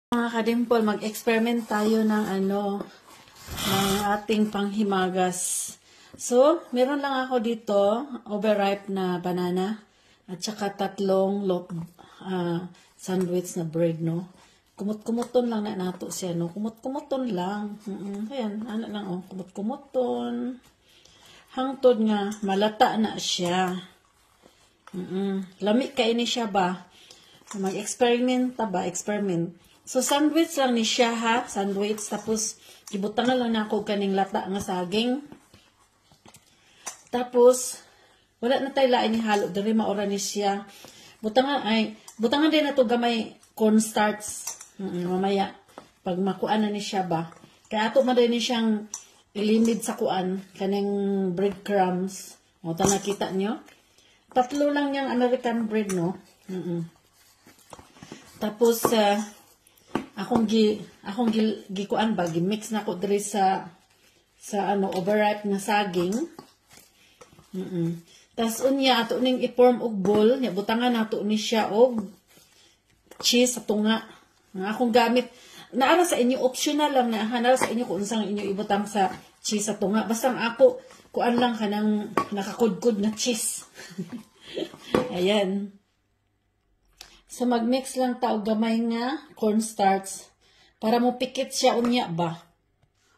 Mga kadimpol, mag-experiment tayo ng ng ating panghimagas. So, meron lang ako dito, overripe na banana, at saka tatlong sandwich na bread, no? Kumot-kumuton lang na nato siya, no? Kumot-kumuton lang. Ayan, lang, oh. Kumot-kumuton. Hangtod nga, malata na siya. Lami kaini siya ba? Mag-experiment ta ba? Experiment. So, sandwich lang ni siya, ha? Sandwich. Tapos, ibutang na lang na ako kaning lata nga saging. Tapos, wala na tayo lain ni halo. Dari maura ni siya. Butangan din na to gamay cornstarch. Mamaya, pag makuan na ni siya ba? Kaya ato man din ni siyang ilimid sa kuan. Kaning breadcrumbs. O, ito nakita nyo? Tatlo lang yung American bread, no? Tapos, akong gikuan ba, gimix na ko diri sa overripe na saging. Tas unya ato ning i-form og bowl, nya butangan nato ni siya og cheese sa tunga. Nga akong gamit, naara sa inyo optional lang na hanal sa inyo kung unsang inyo ibutang sa cheese sa tunga. Basta ako kuan lang kanang nakakudkod na cheese. Ayan. So, mag-mix lang tao gamay nga cornstarch para mo pikit siya unya ba.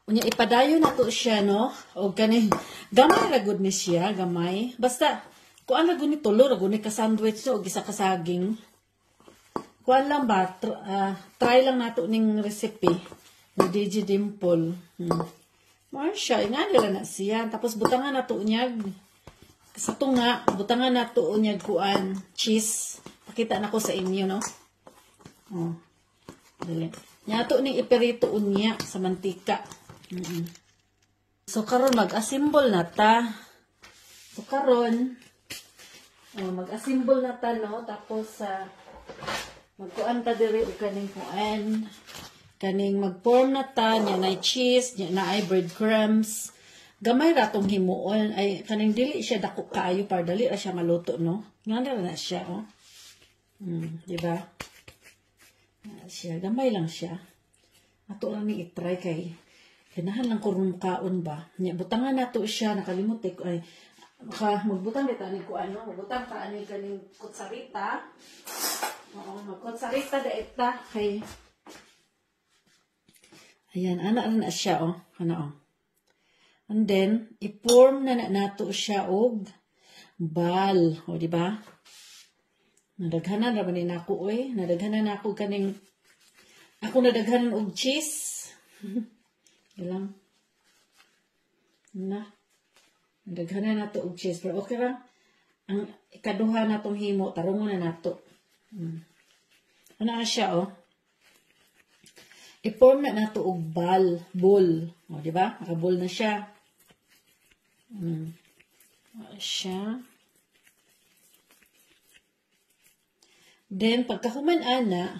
Unya, ipadayo na to siya, no? O kaning, gamay ragod ni siya, gamay. Basta, kuan ragod ni tulo, ragod ni ka-sandwich, no? O gisa kasaging. Kuan lang ba, try lang nato ning recipe ni DJ Dimple. Marsha, nga nila na siya. Tapos, butangan na to unyag. Sa tunga, butangan na to unyag kuan, cheese. Pakita na ko sa inyo, no? Oh. Dali. Nyato ning iperito unya sa mantika. So, karon mag-assemble na ta. So, karon, mag-assemble na ta, no? Tapos, magkuan ta diri o kaning kuan. Kaning mag-form na ta, nya na cheese, nya na ay breadcrumbs. Gamay ratong himuon. Ay, kaning dili siya dako kaayo para dali ra siya maluto, no? Nga na siya, oh. Diba? Siya, gamay lang siya. Ato lang ni itry kay kinahan lang kurong kaon ba. Butangan nato siya, nakalimot ay magbutang dito ani ko magbutang ta ani kaning kutsarita. Oo, magkutsarita da ita kay ayan, ana na siya, oh. And then i-form na nato siya og ball, o diba? Nadaghanan ra man nako oy, nadaghanan nako kaning ako nadaghanan og cheese. Ilang na nadaghanan nato og cheese, pero okay ra ang ikaduha natong himo tarungon na nato. Ana siya, oh. I-form na nato og bowl, o di ba? Naka-bowl na siya. Siya. Then, pagkahuman ana,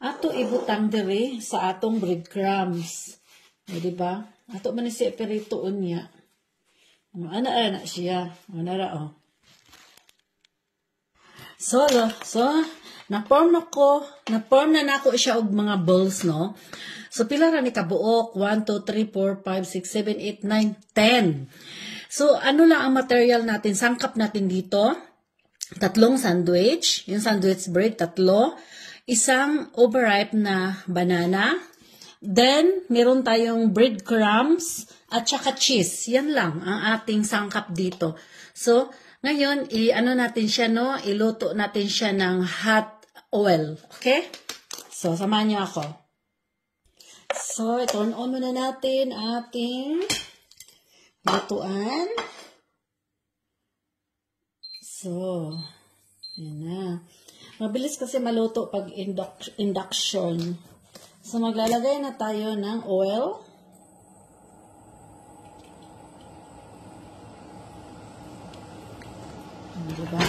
ato ibutang diri sa atong breadcrumbs. O, diba? Ato man siya perito unya. Ana siya. Ana, oh. So, na-form na nako siya og mga balls, no? So, pila ra ni kabuok? 1, 2, 3, 4, 5, 6, 7, 8, 9, 10. So, ano lang ang material natin? Sangkap natin dito. Tatlong sandwich, yung sandwich bread, tatlo. Isang overripe na banana. Then, meron tayong breadcrumbs at saka cheese. Yan lang ang ating sangkap dito. So, ngayon, i-ano natin siya, no? Iluto natin siya ng hot oil. Okay? So, samahan niyo ako. So, turn on muna natin ating lutuan. So, yan na. Mabilis kasi maluto pag induction. So, maglalagay na tayo ng oil. Diba?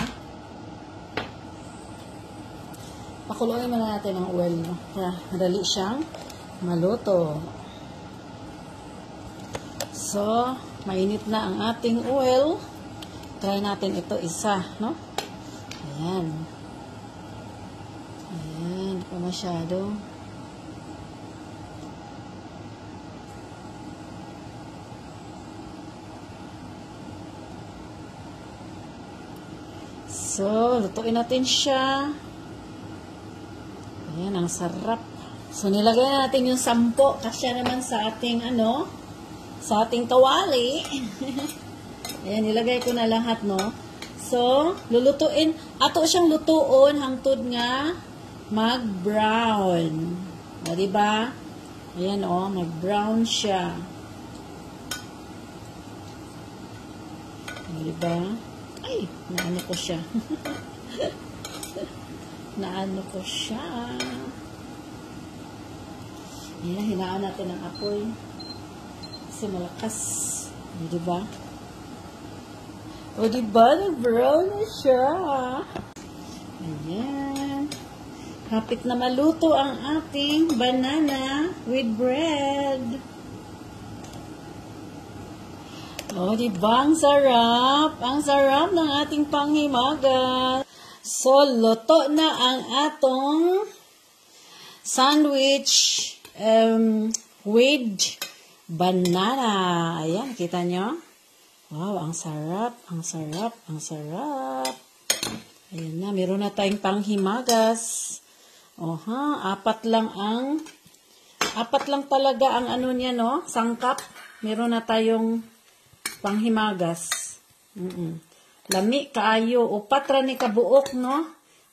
Pakuluin muna natin ang oil, no? Para madali siyang maluto. So, mainit na ang ating oil. Try natin ito isa, no? Ayan. Ayan, hindi pa masyado. So, lutuin natin siya. Ayan, ang sarap. So, nilagay na natin yung 10. Kasya naman sa ating, sa ating kawali. Ayan, nilagay ko na lahat, no? So, lulutuin. Ato siyang lutuon hangtod nga mag-brown. O, diba? Ayan, mag-brown siya. O, diba? Ay, naano ko siya. Naano ko siya. Ayan, hinaan natin ang apoy. Kasi malakas. O, diba? O, diba? Nag-brown na siya. Ayan. Hapit na maluto ang ating banana with bread. O, diba? Ang sarap. Ang sarap ng ating panghimagas. So, luto na ang atong sandwich with banana. Ayan, kita nyo? Wow, ang sarap, ang sarap, ang sarap. Ayan na, meron na tayong panghimagas. Apat lang talaga ang niya, no? Sangkap. Meron na tayong panghimagas. Lami kaayo, upat ra ni kabuok, no?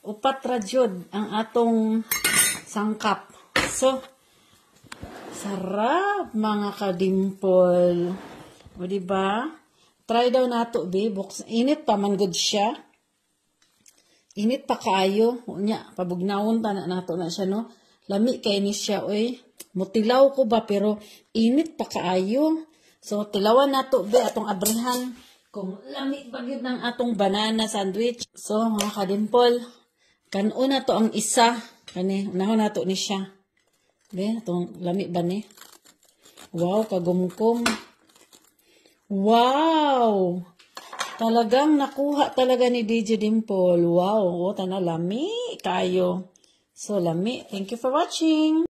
Upat ra jud ang atong sangkap. So, sarap mga kadimpol. O, diba? Try daw nato, babe. Init pa man good siya. Init pa kaayo. Unya, pabugnawon ta na nato na siya, no? Lami kay ni siya, oy. Mutilaw ko ba, pero init pa kaayo. So, tilawan nato, be, atong abrihan. Kung lami ba yun ng atong banana sandwich. So, mga kadimpol, kanon na to ang isa. Kani, unahon na to ni siya. Be, atong lami ba ni? Wow, kagumkum. Wow! Talagang nakuha talaga ni DJ Dimple. Wow, tana lami kayo. So, lami. Thank you for watching.